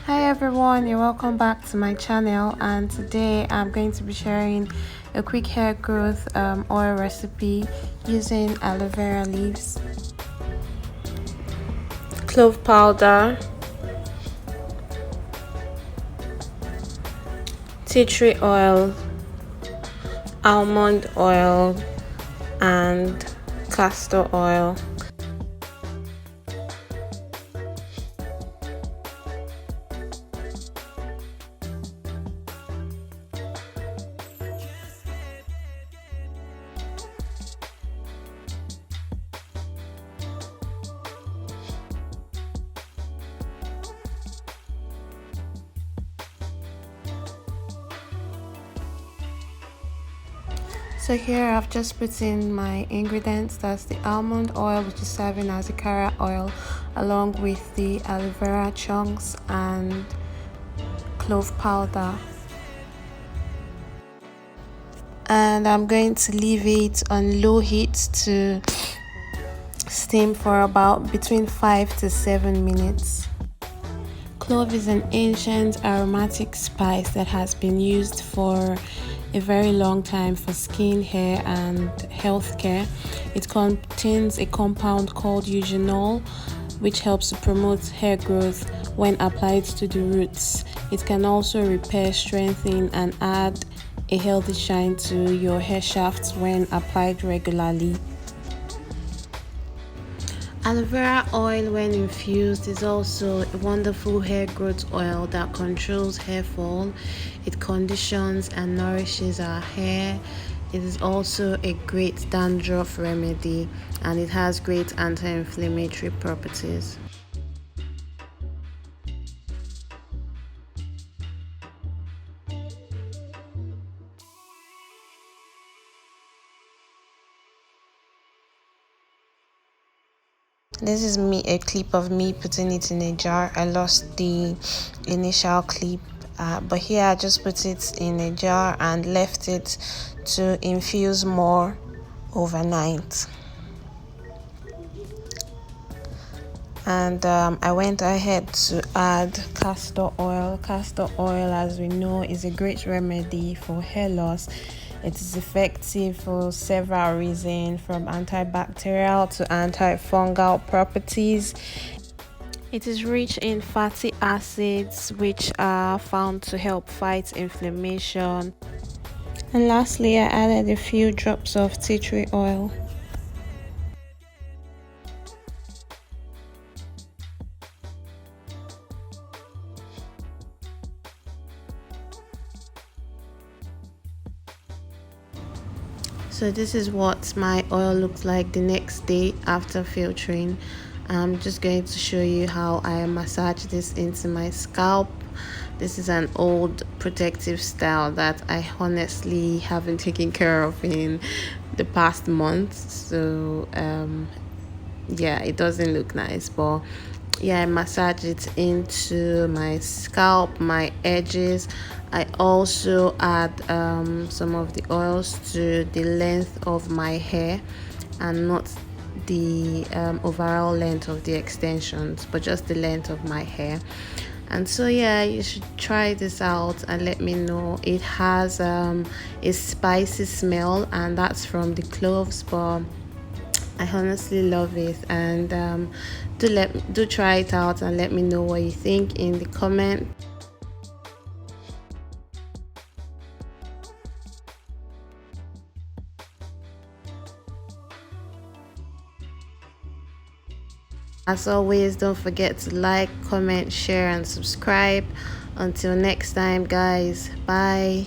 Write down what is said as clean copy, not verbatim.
Hi everyone, you're welcome back to my channel, and today I'm going to be sharing a quick hair growth oil recipe using aloe vera leaves, clove powder, tea tree oil, almond oil, and castor oil. So here I've just put in my ingredients. That's the almond oil, which is serving as a carrier oil, along with the aloe vera chunks and clove powder. And I'm going to leave it on low heat to steam for about between 5 to 7 minutes. Clove is an ancient aromatic spice that has been used for a very long time for skin, hair, and healthcare. It contains a compound called eugenol, which helps to promote hair growth when applied to the roots. It can also repair, strengthen, and add a healthy shine to your hair shafts when applied regularly. Aloe vera oil, when infused, is also a wonderful hair growth oil that controls hair fall. It conditions and nourishes our hair. It is also a great dandruff remedy, and it has great anti-inflammatory properties. This is a clip of me putting it in a jar. I lost the initial clip, but here I just put it in a jar and left it to infuse more overnight. And I went ahead to add castor oil. Castor oil, as we know, is a great remedy for hair loss. It is effective for several reasons, from antibacterial to antifungal properties. It is rich in fatty acids, which are found to help fight inflammation. And lastly, I added a few drops of tea tree oil. So this is what my oil looks like the next day after filtering. I'm just going to show you how I massage this into my scalp. This is an old protective style that I honestly haven't taken care of in the past month. So yeah, it doesn't look nice, but yeah, I massage it into my scalp, my edges. I also add some of the oils to the length of my hair, and not the overall length of the extensions, but just the length of my hair. And so yeah, you should try this out and let me know. It has a spicy smell, and that's from the cloves, but I honestly love it. And do try it out and let me know what you think in the comment. As always, don't forget to like, comment, share, and subscribe. Until next time, guys, bye.